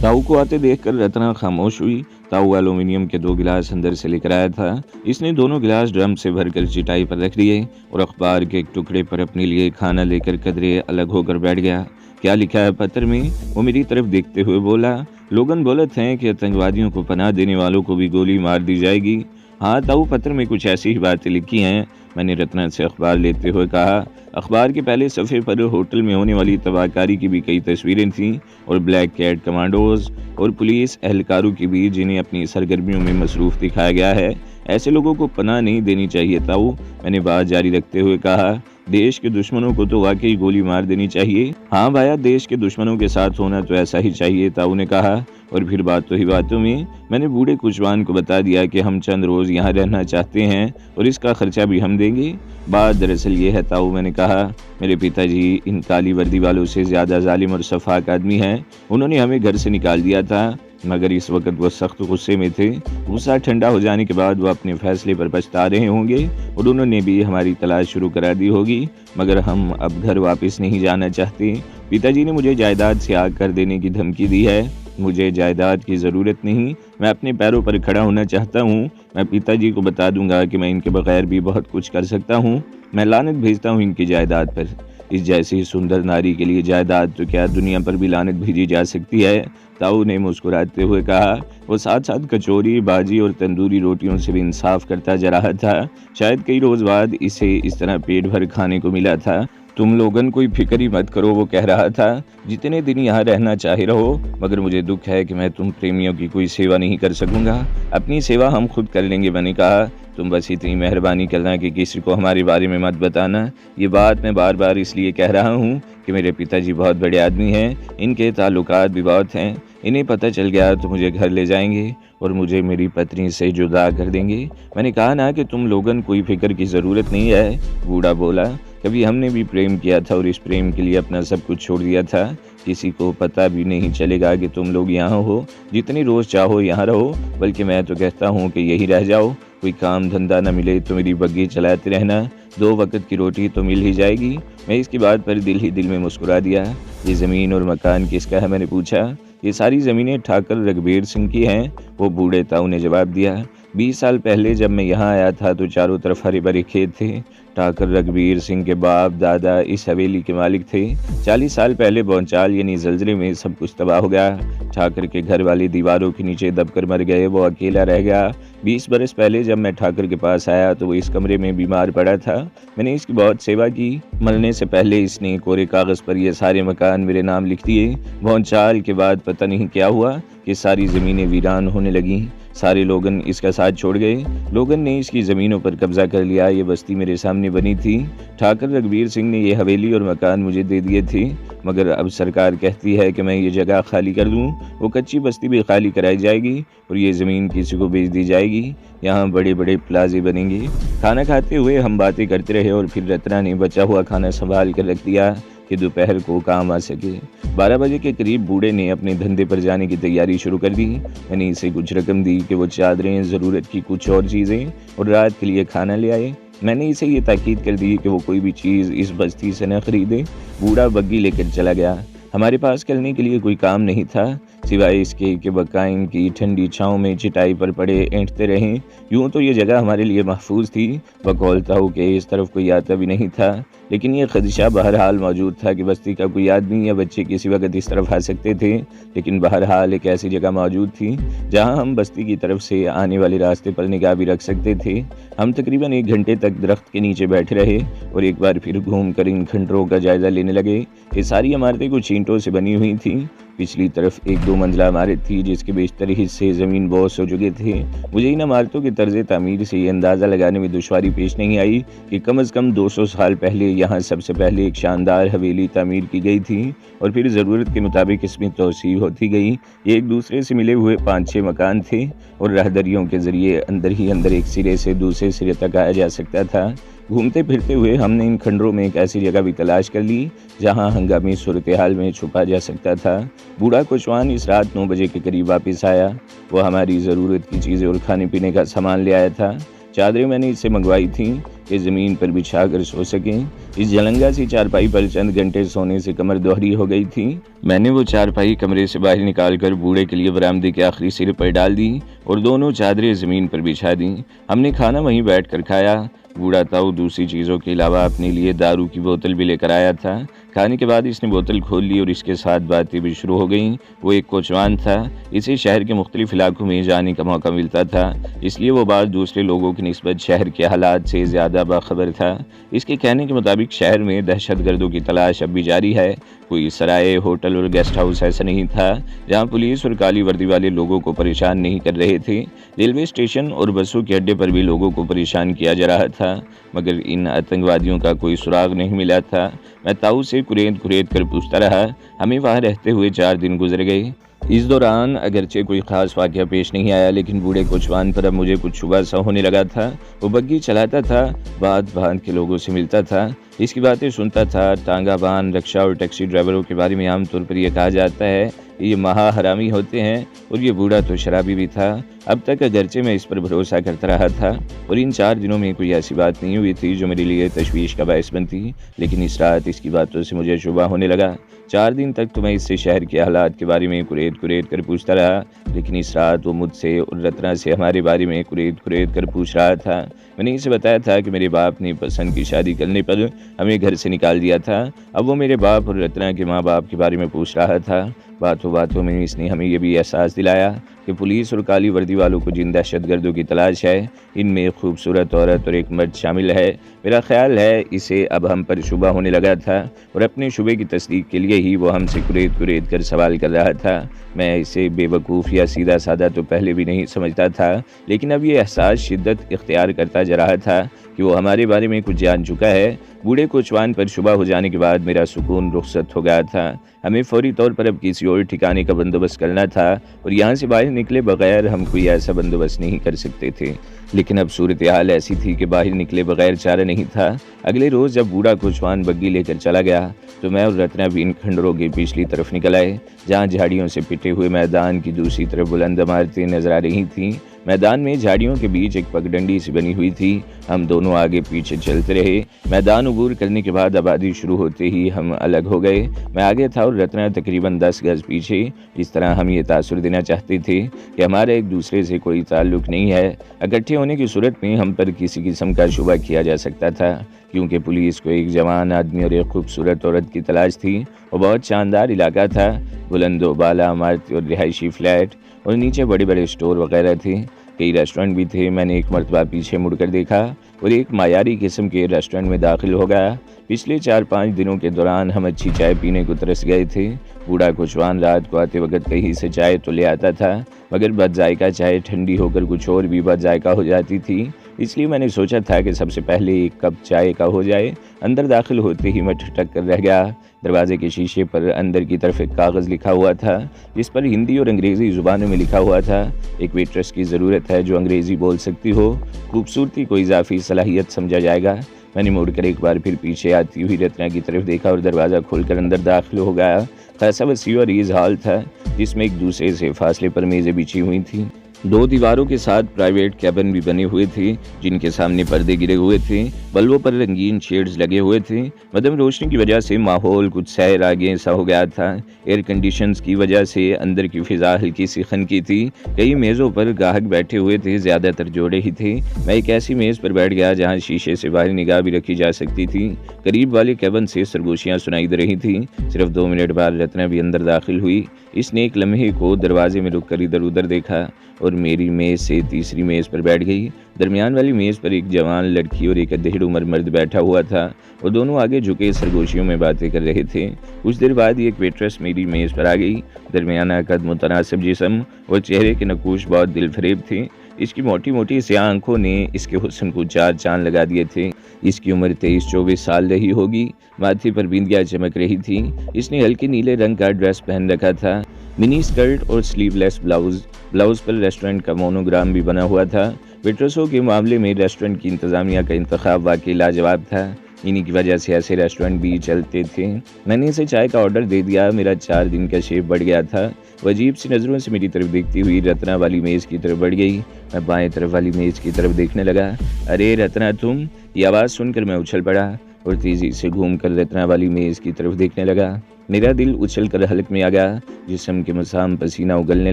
ताऊ को आते देखकर रत्ना खामोश हुई। ताऊ एल्यूमिनियम के 2 गिलास अंदर से लेकर आया था। इसने दोनों गिलास ड्रम से भरकर चटाई पर रख दिए और अखबार के एक टुकड़े पर अपने लिए खाना लेकर कदरे अलग होकर बैठ गया। क्या लिखा है पत्र में? वो मेरी तरफ देखते हुए बोला। लोगन बोलत हैं कि आतंकवादियों को पनाह देने वालों को भी गोली मार दी जाएगी। हाँ ताऊ, पत्र में कुछ ऐसी ही बातें लिखी हैं। मैंने रत्ना से अखबार लेते हुए कहा। अखबार के पहले सफ़े पर होटल में होने वाली तबाहकारी की भी कई तस्वीरें थीं और ब्लैक कैट कमांडोज और पुलिस एहलकारों की भी, जिन्हें अपनी सरगर्मियों में मसरूफ़ दिखाया गया है। ऐसे लोगों को पनाह नहीं देनी चाहिए ताऊ, मैंने बात जारी रखते हुए कहा। देश के दुश्मनों को तो वाकई गोली मार देनी चाहिए। हाँ भाया, देश के दुश्मनों के साथ होना तो ऐसा ही चाहिए, ताऊ ने कहा। और फिर बातों ही बातों में मैंने बूढ़े कुशवान को बता दिया कि हम चंद रोज़ यहाँ रहना चाहते हैं और इसका खर्चा भी हम देंगे। बात दरअसल ये है ताऊ, मैंने कहा, मेरे पिताजी इन काली वर्दी वालों से ज़्यादा जालिम और शफाक आदमी हैं। उन्होंने हमें घर से निकाल दिया था, मगर इस वक्त वो सख्त गुस्से में थे। गुस्सा ठंडा हो जाने के बाद वो अपने फैसले पर पछता रहे होंगे और उन्होंने भी हमारी तलाश शुरू करा दी होगी, मगर हम अब घर वापस नहीं जाना चाहते। पिताजी ने मुझे जायदाद से आग कर देने की धमकी दी है। मुझे जायदाद की ज़रूरत नहीं, मैं अपने पैरों पर खड़ा होना चाहता हूँ। मैं पिताजी को बता दूंगा कि मैं इनके बगैर भी बहुत कुछ कर सकता हूँ। मैं लानत भेजता हूँ इनकी जायदाद पर। इस जैसी सुंदर नारी के लिए जायदाद तो क्या दुनिया पर भी लानत भेजी जा सकती है, ताऊ ने मुस्कुराते हुए कहा। वो साथ साथ कचौरी, बाजी और तंदूरी रोटियों से भी इंसाफ करता जा रहा था। शायद कई रोज़ बाद इसे इस तरह पेट भर खाने को मिला था। तुम लोगन कोई फिक्र ही मत करो, वो कह रहा था, जितने दिन यहाँ रहना चाहे रहो, मगर मुझे दुख है कि मैं तुम प्रेमियों की कोई सेवा नहीं कर सकूंगा। अपनी सेवा हम खुद कर लेंगे। मैंने कहा, तुम बस इतनी मेहरबानी करना कि किसी को हमारे बारे में मत बताना। ये बात मैं बार बार इसलिए कह रहा हूँ कि मेरे पिताजी बहुत बड़े आदमी हैं, इनके ताल्लुकात भी बहुत हैं। इन्हें पता चल गया तो मुझे घर ले जाएंगे और मुझे मेरी पत्नी से जुदा कर देंगे। मैंने कहा ना कि तुम लोगन कोई फिक्र की ज़रूरत नहीं है, बूढ़ा बोला। कभी हमने भी प्रेम किया था और इस प्रेम के लिए अपना सब कुछ छोड़ दिया था। किसी को पता भी नहीं चलेगा कि तुम लोग यहाँ हो। जितनी रोज़ चाहो यहाँ रहो, बल्कि मैं तो कहता हूँ कि यही रह जाओ। कोई काम धंधा न मिले तो मेरी बग्गी चलाते रहना, 2 वक्त की रोटी तो मिल ही जाएगी। मैं इसकी बात पर दिल ही दिल में मुस्कुरा दिया। ये ज़मीन और मकान किसका है, मैंने पूछा। ये सारी ज़मीनें ठाकर रघुबीर सिंह की हैं, वो बूढ़े ताऊ ने जवाब दिया। 20 साल पहले जब मैं यहाँ आया था तो चारों तरफ हरे भरे खेत थे। ठाकर रघुबीर सिंह के बाप दादा इस हवेली के मालिक थे। 40 साल पहले भौचाल यानी जलजले में सब कुछ तबाह हो गया। ठाकर के घर वाले दीवारों के नीचे दबकर मर गए, वो अकेला रह गया। 20 बरस पहले जब मैं ठाकर के पास आया तो वो इस कमरे में बीमार पड़ा था। मैंने इसकी बहुत सेवा की। मरने से पहले इसने कोरे कागज़ पर ये सारे मकान मेरे नाम लिख दिए। भौचाल के बाद पता नहीं क्या हुआ कि सारी ज़मीनें वीरान होने लगीं। सारे लोगन इसका साथ छोड़ गए। लोगन ने इसकी ज़मीनों पर कब्जा कर लिया। ये बस्ती मेरे सामने बनी थी। ठाकर रघुबीर सिंह ने ये हवेली और मकान मुझे दे दिए थे, मगर अब सरकार कहती है कि मैं ये जगह खाली कर दूं। वो कच्ची बस्ती भी खाली कराई जाएगी और ये ज़मीन किसी को बेच दी जाएगी। यहाँ बड़े बड़े प्लाजे बनेंगे। खाना खाते हुए हम बातें करते रहे और फिर रत्ना ने बचा हुआ खाना संभाल कर रख दिया कि दोपहर को काम आ सके। 12 बजे के करीब बूढ़े ने अपने धंधे पर जाने की तैयारी शुरू कर दी। मैंने इसे कुछ रकम दी कि वो चादरें, ज़रूरत की कुछ और चीज़ें और रात के लिए खाना ले आए। मैंने इसे ये ताकीद कर दी कि वो कोई भी चीज़ इस बस्ती से न खरीदे। बूढ़ा बग्गी लेकर चला गया। हमारे पास करने के लिए कोई काम नहीं था, सिवाय इसके कि बकाइन की ठंडी छाँव में चटाई पर पड़े ऐंठते रहें। यूँ तो ये जगह हमारे लिए महफूज थी, बकौल ताऊ के इस तरफ कोई आता भी नहीं था, लेकिन ये खदशा बहरहाल मौजूद था कि बस्ती का कोई आदमी या बच्चे किसी वक्त इस तरफ आ सकते थे। लेकिन बहरहाल एक ऐसी जगह मौजूद थी जहाँ हम बस्ती की तरफ से आने वाले रास्ते पर निगाह भी रख सकते थे। हम तकरीबन 1 घंटे तक दरख्त के नीचे बैठे रहे और एक बार फिर घूम कर इन खंडरों का जायज़ा लेने लगे। ये सारी इमारतें कुछ ईंटों से बनी हुई थीं। पिछली तरफ 1-2 मंजिला इमारत थी जिसके बेशतर हिस्से ज़मीन बोस हो चुके थे। मुझे इन इमारतों के तर्ज तामीर से ये अंदाज़ा लगाने में दुश्वारी पेश नहीं आई कि कम अज़ कम 200 साल पहले यहाँ सबसे पहले एक शानदार हवेली तामीर की गई थी और फिर ज़रूरत के मुताबिक इसमें तोसी होती गई। ये एक दूसरे से मिले हुए 5-6 मकान थे और राहदरियों के ज़रिए अंदर ही अंदर एक सिरे से दूसरे सिरे तक आया जा सकता था। घूमते फिरते हुए हमने इन खंडरों में एक ऐसी जगह भी तलाश कर ली जहां हंगामी सूरत हाल में छुपा जा सकता था। बूढ़ा कुशवान इस रात 9 बजे के करीब वापस आया। वो हमारी ज़रूरत की चीज़ें और खाने पीने का सामान ले आया था। चादरें मैंने इससे मंगवाई थीं। कि ज़मीन पर बिछा कर सो सकें। इस जलंगा सी चारपाई पर चंद घंटे सोने से कमर दोहरी हो गई थी। मैंने वो चारपाई कमरे से बाहर निकाल कर बूढ़े के लिए बरामदे के आखिरी सिरे पर डाल दी और दोनों चादरें ज़मीन पर बिछा दी। हमने खाना वहीं बैठ कर खाया। बूढ़ा ताऊ दूसरी चीज़ों के अलावा अपने लिए दारू की बोतल भी लेकर आया था। खाने के बाद इसने बोतल खोल ली और इसके साथ बातें भी शुरू हो गईं। वो एक कोचवान था, इसे शहर के मुख्तलिफ इलाकों में जाने का मौका मिलता था, इसलिए वो बात दूसरे लोगों की निस्बत शहर के हालात से ज़्यादा बाखबर था। इसके कहने के मुताबिक शहर में दहशतगर्दों की तलाश अब भी जारी है। कोई सराय, होटल और गेस्ट हाउस ऐसा नहीं था जहाँ पुलिस और काली वर्दी वाले लोगों को परेशान नहीं कर रहे थे। रेलवे स्टेशन और बसों के अड्डे पर भी लोगों को परेशान किया जा रहा था, मगर इन आतंकवादियों का कोई सुराग नहीं मिला था। मैं ताऊ से कुरेद कुरेद कर पूछता रहा। हमें वहाँ रहते हुए 4 दिन गुजर गए। इस दौरान अगरचे कोई ख़ास वाक़या पेश नहीं आया, लेकिन बूढ़े कोचवान पर अब मुझे कुछ शुबा सा होने लगा था। वो बग्गी चलाता था, बात बांध के लोगों से मिलता था, इसकी बातें सुनता था। टांगा बान, रिक्शा और टैक्सी ड्राइवरों के बारे में आमतौर पर यह कहा जाता है ये महा हरामी होते हैं, और ये बूढ़ा तो शराबी भी था। अब तक अगरचे मैं इस पर भरोसा करता रहा था और इन 4 दिनों में कोई ऐसी बात नहीं हुई थी जो मेरे लिए तशवीश का बायस बनती, लेकिन इस रात इसकी बातों से मुझे शुबा होने लगा। 4 दिन तक तो मैं इससे शहर के हालात के बारे में कुरेद कुरेद कर पूछता रहा, लेकिन इस रात वो मुझसे और रत्ना से हमारे बारे में कुरेद कुरेद कर पूछ रहा था। मैंने इसे बताया था कि मेरे बाप ने पसंद की शादी करने पर हमें घर से निकाल दिया था। अब वो मेरे बाप और रत्ना के माँ बाप के बारे में पूछ रहा था। बातों बातों में इसने हमें यह भी एहसास दिलाया कि पुलिस और काली वर्दी वालों को जिन दहशतगर्दों की तलाश है, इनमें खूबसूरत औरत और एक मर्द शामिल है। मेरा ख्याल है इसे अब हम पर शुबा होने लगा था और अपने शुबे की तस्दीक के लिए ही वो हमसे कुरेद कुरेद कर सवाल कर रहा था। मैं इसे बेवकूफ़ या सीधा साधा तो पहले भी नहीं समझता था, लेकिन अब ये एहसास शिद्दत इख्तियार करता जा रहा था कि वो हमारे बारे में कुछ जान चुका है। बूढ़े कोचवान पर शुबा हो जाने के बाद मेरा सुकून रुखसत हो गया था। हमें फौरी तौर पर अब किसी और ठिकाने का बंदोबस्त करना था और यहाँ से बाहर निकले बगैर हम कोई ऐसा बंदोबस्त नहीं कर सकते थे। लेकिन अब सूरत हाल ऐसी थी कि बाहर निकले बगैर चारा नहीं था। अगले रोज़ जब बूढ़ा कोचवान बग्गी लेकर चला गया तो मैं और रत्ना भी इन खंडरों की पिछली तरफ निकल आए, जहाँ झाड़ियों से पिटे हुए मैदान की दूसरी तरफ बुलंद इमारतें नजर आ रही थीं। मैदान में झाड़ियों के बीच एक पगडंडी सी बनी हुई थी। हम दोनों आगे पीछे चलते रहे। मैदान अबूर करने के बाद आबादी शुरू होते ही हम अलग हो गए। मैं आगे था और रत्ना तकरीबन 10 गज पीछे। इस तरह हम ये तासुर देना चाहते थे कि हमारा एक दूसरे से कोई ताल्लुक नहीं है। इकट्ठे होने की सूरत में हम पर किसी किस्म का शुबा किया जा सकता था, क्योंकि पुलिस को एक जवान आदमी और एक खूबसूरत औरत की तलाश थी। वो बहुत शानदार इलाका था। बुलंदो बाला इमारत और रिहायशी फ्लैट और नीचे बड़े बड़े स्टोर वगैरह थे। कई रेस्टोरेंट भी थे। मैंने एक मरतबा पीछे मुड़कर देखा और एक मायारी किस्म के रेस्टोरेंट में दाखिल हो गया। पिछले 4-5 दिनों के दौरान हम अच्छी चाय पीने को तरस गए थे। बूढ़ा कोचवान रात को आते वक्त कहीं से चाय तो ले आता था, मगर बदजायका चाय ठंडी होकर कुछ और भी बदजायका हो जाती थी। इसलिए मैंने सोचा था कि सबसे पहले एक कप चाय का हो जाए। अंदर दाखिल होते ही मैं ठटक कर रह गया। दरवाजे के शीशे पर अंदर की तरफ एक कागज़ लिखा हुआ था, जिस पर हिंदी और अंग्रेज़ी ज़ुबानों में लिखा हुआ था, एक वेट्रेस की ज़रूरत है जो अंग्रेज़ी बोल सकती हो। खूबसूरती को इजाफी सलाहियत समझा जाएगा। मैंने मुड़कर एक बार फिर पीछे आती हुई रत्ना की तरफ देखा और दरवाज़ा खोलकर अंदर दाखिल हो गया। खासा वसी और ईज़ हॉल था, जिसमें एक दूसरे से फासले पर मेज़ें बिछी हुई थीं। 2 दीवारों के साथ प्राइवेट कैबिन भी बने हुए थे, जिनके सामने पर्दे गिरे हुए थे। बल्बों पर रंगीन शेड्स लगे हुए थे। मध्यम रोशनी की वजह से माहौल कुछ सैर आगे सा हो गया था। एयर कंडीशंस की वजह से अंदर की फिजा हल्की सी खनकी थी। कई मेज़ों पर ग्राहक बैठे हुए थे, ज़्यादातर जोड़े ही थे। मैं एक ऐसी मेज़ पर बैठ गया जहाँ शीशे से बाहर निगाह भी रखी जा सकती थी। करीब वाले कैबिन से सरगोशियाँ सुनाई दे रही थी। सिर्फ 2 मिनट बाद रत्ना भी अंदर दाखिल हुई। इसने एक लम्हे को दरवाजे में रुक कर इधर उधर देखा और मेरी मेज़ से तीसरी मेज़ पर बैठ गई। दरमियान वाली मेज़ पर एक जवान लड़की और एक अधेड़ उम्र मर्द बैठा हुआ था। वो दोनों आगे झुके सरगोशियों में बातें कर रहे थे। कुछ देर बाद एक वेट्रेस मेरी मेज़ पर आ गई। दरमियाना कद, मुतनासिब जिस्म और चेहरे के नकूश बहुत दिलफरेब थे। इसकी मोटी मोटी स्याह आंखों ने इसके हुस्न को 4 चांद लगा दिए थे। इसकी उम्र 23-24 साल रही होगी। माथे पर बिंदियाँ चमक रही थी। इसने हल्के नीले रंग का ड्रेस पहन रखा था, मिनी स्कर्ट और स्लीवलेस ब्लाउज पर रेस्टोरेंट का मोनोग्राम भी बना हुआ था। वेट्रेसों के मामले में रेस्टोरेंट की इंतज़ामिया का इंतखाब वाकई लाजवाब था। इन्हीं की वजह से ऐसे रेस्टोरेंट भी चलते थे। मैंने इसे चाय का ऑर्डर दे दिया। मेरा 4 दिन का शेव बढ़ गया था। वो अजीब सी नज़रों से मेरी तरफ देखती हुई रत्ना वाली मेज़ की तरफ बढ़ गई। मैं बाएं तरफ वाली मेज़ की तरफ देखने लगा। अरे रत्ना तुम! ये आवाज़ सुनकर मैं उछल पड़ा और तेज़ी से घूमकर रत्ना वाली मेज़ की तरफ देखने लगा। मेरा दिल उछल कर हलक में आ गया। जिस्म के मसाम पसीना उगलने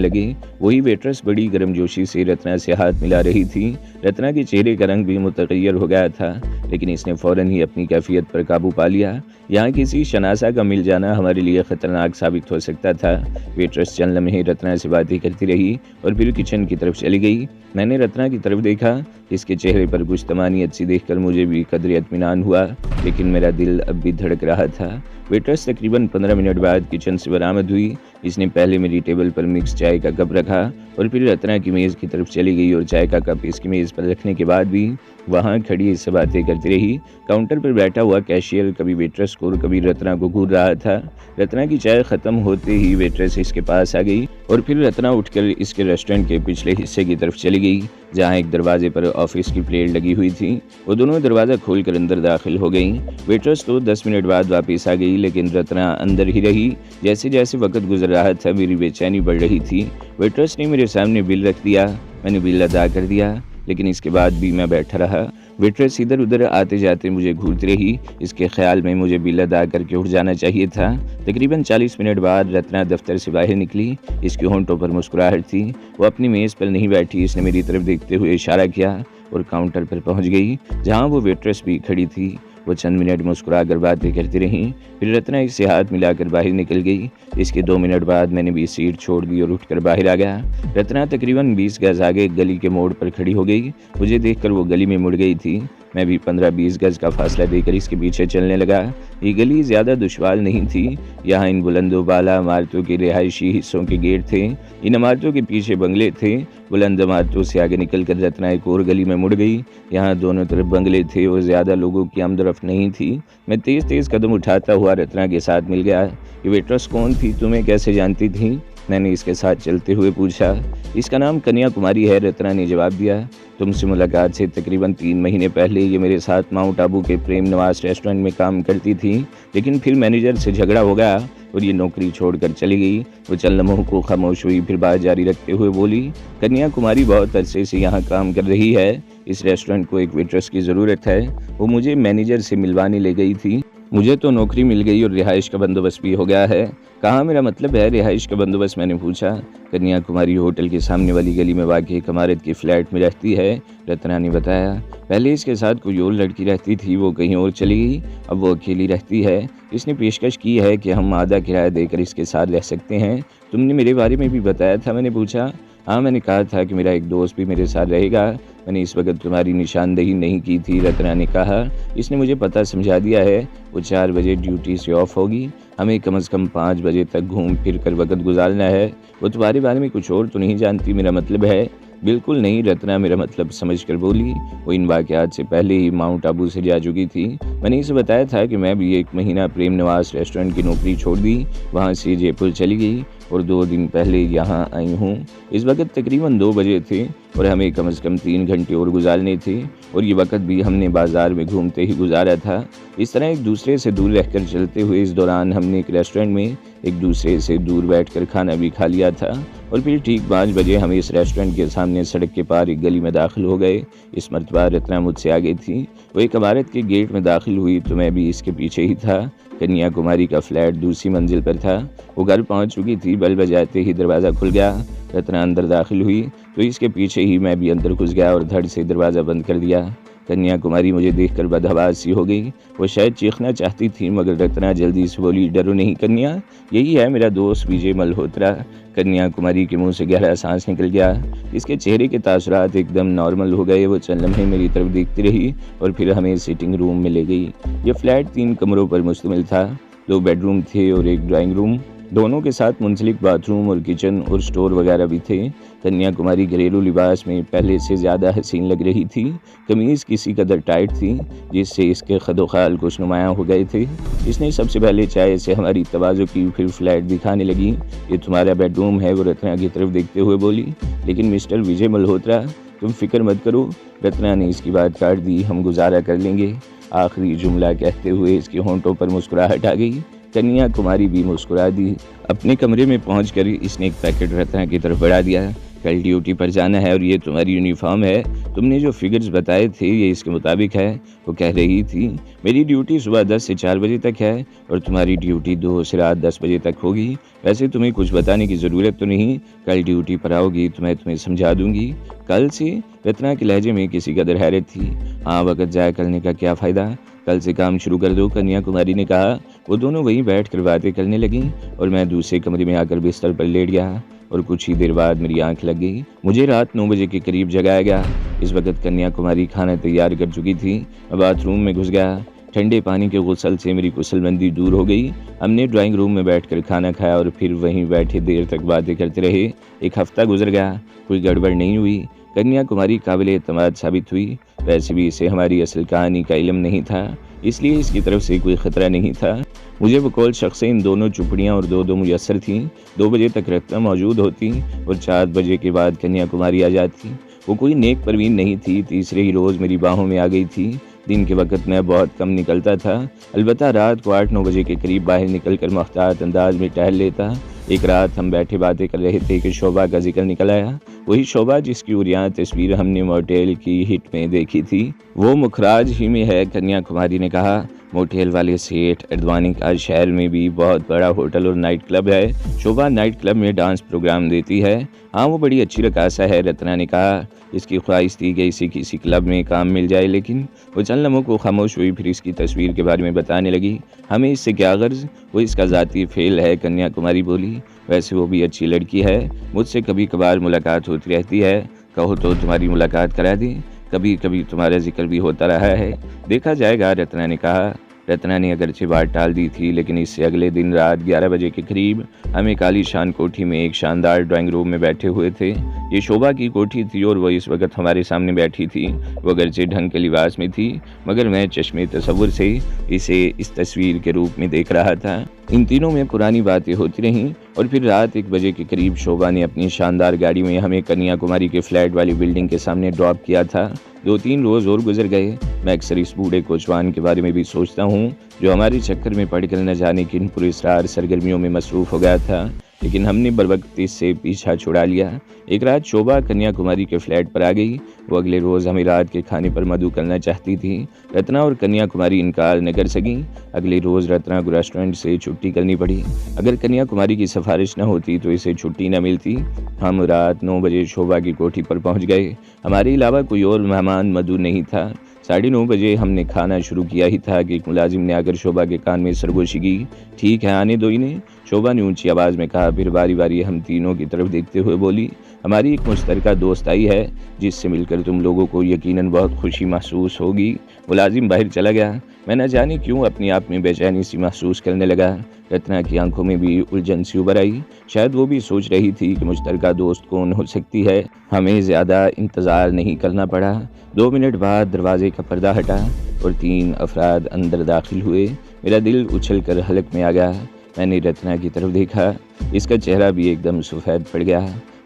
लगे। वही वेट्रेस बड़ी गर्मजोशी से रत्ना से हाथ मिला रही थी। रत्ना के चेहरे का रंग भी मुतगय्यर हो गया था, लेकिन इसने फ़ौरन ही अपनी कैफियत पर काबू पा लिया। यहाँ किसी शनासा का मिल जाना हमारे लिए ख़तरनाक साबित हो सकता था। वेट्रेस चंद लम्हे रत्ना से बातें करती रही और फिर किचन की तरफ चली गई। मैंने रत्ना की तरफ देखा। इसके चेहरे पर कुछ तमानियत सी देखकर मुझे भी कदरे इत्मीनान हुआ, लेकिन मेरा दिल अब भी धड़क रहा था। वेट्रेस तकरीबन 15 मिनट बाद किचन से बरामद हुई। इसने पहले मेरी टेबल पर मिक्स चाय का कप रखा और फिर रत्ना की मेज़ की तरफ चली गई और चाय का कप इसकी मेज़ पर रखने के बाद भी वहाँ खड़ी इससे बातें करती रही। काउंटर पर बैठा हुआ कैशियर कभी वेट्रेस को और कभी रत्ना को घूर रहा था। रत्ना की चाय ख़त्म होते ही वेट्रेस इसके पास आ गई और फिर रत्ना उठकर इसके रेस्टोरेंट के पिछले हिस्से की तरफ चली गई, जहाँ एक दरवाजे पर ऑफिस की प्लेट लगी हुई थी। वो दोनों दरवाज़ा खोलकर अंदर दाखिल हो गई। वेट्रेस तो 10 मिनट बाद वापस आ गई, लेकिन रत्ना अंदर ही रही। जैसे जैसे वक्त गुजर रहा था मेरी बेचैनी बढ़ रही थी। वेट्रेस ने मेरे सामने बिल रख दिया। मैंने बिल अदा कर दिया, लेकिन इसके बाद भी मैं बैठा रहा। वेट्रेस इधर उधर आते जाते मुझे घूरती रही। इसके ख्याल में मुझे बिल अदा करके उठ जाना चाहिए था। तकरीबन 40 मिनट बाद रत्ना दफ्तर से बाहर निकली। इसके होंठों पर मुस्कुराहट थी। वो अपनी मेज़ पर नहीं बैठी। इसने मेरी तरफ देखते हुए इशारा किया और काउंटर पर पहुंच गई, जहां वो वेट्रेस भी खड़ी थी। वो चंद मिनट मुस्कुरा कर बातें करती रहीं। फिर रत्ना इससे हाथ मिलाकर बाहर निकल गई। इसके 2 मिनट बाद मैंने भी सीट छोड़ दी और उठकर बाहर आ गया। रत्ना तकरीबन 20 गज आगे गली के मोड़ पर खड़ी हो गई। मुझे देखकर वो गली में मुड़ गई थी। मैं भी 15-20 गज का फासला देकर इसके पीछे चलने लगा। ये गली ज़्यादा दुश्वार नहीं थी। यहाँ इन बुलंदो बाला इमारतों के रिहायशी हिस्सों के गेट थे। इन इमारतों के पीछे बंगले थे। बुलंद इमारतों से आगे निकलकर रत्ना एक और गली में मुड़ गई। यहाँ दोनों तरफ बंगले थे और ज़्यादा लोगों की आमदरफ्त नहीं थी। मैं तेज़ तेज़ कदम उठाता हुआ रत्ना के साथ मिल गया। ये वेट्रेस कौन थी? तुम्हें कैसे जानती थी? मैंने इसके साथ चलते हुए पूछा। इसका नाम कन्या कुमारी है, रत्ना ने जवाब दिया। तुमसे मुलाकात से तकरीबन 3 महीने पहले ये मेरे साथ माउंट आबू के प्रेम निवास रेस्टोरेंट में काम करती थी, लेकिन फिर मैनेजर से झगड़ा हो गया और ये नौकरी छोड़कर चली गई। वो चंद लम्हों को खामोश हुई, फिर बात जारी रखते हुए बोली, कन्या कुमारी बहुत अरसे से यहाँ काम कर रही है। इस रेस्टोरेंट को एक वेट्रेस की ज़रूरत है। वो मुझे मैनेजर से मिलवाने ले गई थी। मुझे तो नौकरी मिल गई और रिहाइश का बंदोबस्त भी हो गया है। कहाँ मेरा मतलब है रिहाइश का बंदोबस्त? मैंने पूछा। कन्या कुमारी होटल के सामने वाली गली में वाक़ई एक इमारत के फ्लैट में रहती है, रत्ना ने बताया। पहले इसके साथ कोई और लड़की रहती थी, वो कहीं और चली गई, अब वो अकेली रहती है। इसने पेशकश की है कि हम आधा किराया देकर इसके साथ रह सकते हैं। तुमने मेरे बारे में भी बताया था? मैंने पूछा। हाँ, मैंने कहा था कि मेरा एक दोस्त भी मेरे साथ रहेगा। मैंने इस वक्त तुम्हारी निशानदेही नहीं की थी, रत्ना ने कहा। इसने मुझे पता समझा दिया है। वो 4 बजे ड्यूटी से ऑफ होगी। हमें कम से कम 5 बजे तक घूम फिर कर वक्त गुजारना है। वो तुम्हारे बारे में कुछ और तो नहीं जानती? मेरा मतलब है। बिल्कुल नहीं, रत्ना मेरा मतलब समझकर बोली। वो इन वाक़यात से पहले ही माउंट आबू से जा चुकी थी। मैंने इसे बताया था कि मैं भी 1 महीना प्रेम निवास रेस्टोरेंट की नौकरी छोड़ दी, वहाँ से जयपुर चली गई और 2 दिन पहले यहाँ आई हूँ। इस वक्त तकरीबन 2 बजे थे और हमें कम से कम 3 घंटे और गुजारने थे और ये वक्त भी हमने बाज़ार में घूमते ही गुजारा था। इस तरह एक दूसरे से दूर रहकर चलते हुए इस दौरान हमने एक रेस्टोरेंट में एक दूसरे से दूर बैठकर खाना भी खा लिया था और फिर ठीक 5 बजे हम इस रेस्टोरेंट के सामने सड़क के पार एक गली में दाखिल हो गए। इस मरतबा रत्ना मुझसे आगे थी। वो एक इमारत के गेट में दाखिल हुई तो मैं भी इसके पीछे ही था। कन्या कुमारी का फ्लैट दूसरी मंजिल पर था। वो घर पहुंच चुकी थी। बेल बजाते ही दरवाज़ा खुल गया। रत्ना अंदर दाखिल हुई तो इसके पीछे ही मैं भी अंदर घुस गया और धड़ से दरवाज़ा बंद कर दिया। कन्या कुमारी मुझे देखकर बदहवास सी हो गई। वो शायद चीखना चाहती थी, मगर रत्ना जल्दी से बोली, डरो नहीं कन्या, यही है मेरा दोस्त विजय मल्होत्रा। कन्या कुमारी के मुंह से गहरा सांस निकल गया। इसके चेहरे के तासुरात एकदम नॉर्मल हो गए। वो चंद लम्हे मेरी तरफ देखती रही और फिर हमें सिटिंग रूम में ले गई। ये फ्लैट 3 कमरों पर मुश्तमिल था। 2 बेडरूम थे और एक ड्राइंग रूम, दोनों के साथ मुंसलिक बाथरूम और किचन और स्टोर वगैरह भी थे। कन्या कुमारी घरेलू लिबास में पहले से ज़्यादा हसीन लग रही थी। कमीज़ किसी कदर टाइट थी जिससे इसके खदोखाल कुछ नुमायाँ हो गए थे। इसने सबसे पहले चाय से हमारी तवाज़ो की, फिर फ्लैट दिखाने लगी। ये तुम्हारा बेडरूम है, वो रत्ना की तरफ देखते हुए बोली। लेकिन मिस्टर विजय मल्होत्रा, तुम फिक्र मत करो, रत्ना ने इसकी बात काट दी, हम गुजारा कर लेंगे। आखिरी जुमला कहते हुए इसके होंठों पर मुस्कुराहट आ गई। कन्या कुमारी भी मुस्कुरा दी। अपने कमरे में पहुंचकर इसने एक पैकेट रत्ना की तरफ बढ़ा दिया। कल ड्यूटी पर जाना है और ये तुम्हारी यूनिफॉर्म है। तुमने जो फिगर्स बताए थे ये इसके मुताबिक है। वो कह रही थी मेरी ड्यूटी सुबह 10 से 4 बजे तक है और तुम्हारी ड्यूटी 2 से रात 10 बजे तक होगी। वैसे तुम्हें कुछ बताने की ज़रूरत तो नहीं। कल ड्यूटी पर आओगी तो मैं तुम्हें समझा दूंगी। कल से? रत्ना के लहजे में किसी कदर हैरत थी। हाँ, वक्त ज़ाया करने का क्या फ़ायदा, कल से काम शुरू कर दो, कन्या कुमारी ने कहा। वो दोनों वहीं बैठ कर बातें करने लगीं और मैं दूसरे कमरे में आकर बिस्तर पर लेट गया और कुछ ही देर बाद मेरी आंख लग गई। मुझे रात 9 बजे के करीब जगाया गया। इस वक्त कन्या कुमारी खाना तैयार कर चुकी थी। मैं बाथरूम में घुस गया। ठंडे पानी के गुस्ल से मेरी कुशलमंदी दूर हो गई। हमने ड्राइंग रूम में बैठकर खाना खाया और फिर वहीं बैठे देर तक बातें करते रहे। एक हफ्ता गुजर गया, कोई गड़बड़ नहीं हुई। कन्या कुमारी काबिल एतमाद साबित हुई। वैसे भी इसे हमारी असल कहानी का इल्म नहीं था, इसलिए इसकी तरफ से कोई ख़तरा नहीं था। मुझे बकौल शख्स इन दोनों चुपड़ियाँ और दो मुयस्सर थीं। 2 बजे तक रत्ना मौजूद होती और 4 बजे के बाद कन्या कुमारी आ जाती। वो कोई नेक परवीन नहीं थी, तीसरे ही रोज़ मेरी बाहों में आ गई थी। दिन के वक्त मैं बहुत कम निकलता था, अलबत्ता रात को 8-9 बजे के करीब बाहर निकल कर मुख्तात अंदाज में टहल लेता। एक रात हम बैठे बातें कर रहे थे कि शोभा का जिक्र निकल आया। वही शोभा जिसकी उरियां तस्वीर हमने मोटेल की हिट में देखी थी, वो मुखराज ही में है। कन्या कुमारी ने कहा, मोटेल वाले सेठ अडवाणी का शहर में भी बहुत बड़ा होटल और नाइट क्लब है। शोभा नाइट क्लब में डांस प्रोग्राम देती है। हाँ, वो बड़ी अच्छी रकासा है, रत्ना ने कहा। इसकी ख्वाहिश थी कि इसे किसी क्लब में काम मिल जाए, लेकिन वो चंद लम्हों को खामोश हुई, फिर इसकी तस्वीर के बारे में बताने लगी। हमें इससे क्या गर्ज, वो इसका ज़ाती फेल है, कन्या कुमारी बोली। वैसे वो भी अच्छी लड़की है, मुझसे कभी कभार मुलाकात होती रहती है। कहो तो तुम्हारी मुलाकात करा दें, कभी कभी तुम्हारा जिक्र भी होता रहा है, देखा जाएगा, रत्ना ने कहा। रत्ना ने अगरचे बात टाल दी थी, लेकिन इससे अगले दिन रात 11 बजे के करीब हम एक आलीशान कोठी में एक शानदार ड्राइंग रूम में बैठे हुए थे। ये शोभा की कोठी थी और वह इस वक्त हमारे सामने बैठी थी। वो अगरचे ढंग के लिबास में थी, मगर मैं चश्मे तसव्वुर से इसे इस तस्वीर के रूप में देख रहा था। इन तीनों में पुरानी बातें होती रहीं और फिर रात 1 बजे के करीब शोभा ने अपनी शानदार गाड़ी में हमें कन्या कुमारी के फ्लैट वाली बिल्डिंग के सामने ड्रॉप किया था। 2-3 रोज़ और गुजर गए। मैं अक्सर इस बूढ़े कोचवान के बारे में भी सोचता हूँ, जो हमारे चक्कर में पड़कर न जाने किन पुरस्कार सरगर्मियों में मसरूफ़ हो गया था, लेकिन हमने बरवक्त इससे पीछा छुड़ा लिया। एक रात शोभा कन्या कुमारी के फ्लैट पर आ गई। वो अगले रोज़ हमें रात के खाने पर मधु करना चाहती थी। रत्ना और कन्या कुमारी इनकार न कर सकी। अगले रोज़ रत्ना को रेस्टोरेंट से छुट्टी करनी पड़ी। अगर कन्या कुमारी की सिफारिश न होती तो इसे छुट्टी न मिलती। हम रात 9 बजे शोभा की कोठी पर पहुंच गए। हमारे अलावा कोई और मेहमान मधु नहीं था। 9:30 बजे हमने खाना शुरू किया ही था कि एक मुलाजिम ने आकर शोभा के कान में सरगोशी की। ठीक है, आने दो इन्हें, शोभा ने ऊंची आवाज़ में कहा। फिर बारी बारी हम तीनों की तरफ देखते हुए बोली, हमारी एक मुश्तरका दोस्त आई है जिससे मिलकर तुम लोगों को यकीनन बहुत खुशी महसूस होगी। मुलाजिम बाहर चला गया। मैं न जाने क्यों अपने आप में बेचैनी सी महसूस करने लगा। रत्ना की आंखों में भी उलझन सी उभर आई। शायद वो भी सोच रही थी कि मुश्तरका दोस्त कौन हो सकती है। हमें ज़्यादा इंतज़ार नहीं करना पड़ा। 2 मिनट बाद दरवाजे का पर्दा हटा और 3 अफराद अंदर दाखिल हुए। मेरा दिल उछल कर हलक में आ गया। मैंने रत्ना की तरफ देखा, इसका चेहरा भी एकदम सफ़ेद पड़ गया।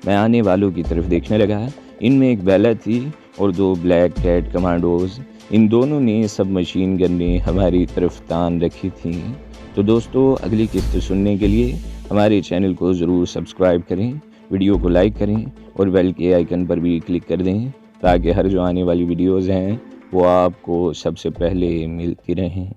मैं आने वालों की तरफ देखने लगा। इनमें एक बेला थी और 2 ब्लैक कैट कमांडोज। इन दोनों ने सब मशीन गन्नें हमारी तरफ तान रखी थी। तो दोस्तों, अगली किस्त सुनने के लिए हमारे चैनल को ज़रूर सब्सक्राइब करें, वीडियो को लाइक करें और बेल के आइकन पर भी क्लिक कर दें, ताकि हर जो आने वाली वीडियोज़ हैं वो आपको सबसे पहले मिलती रहें।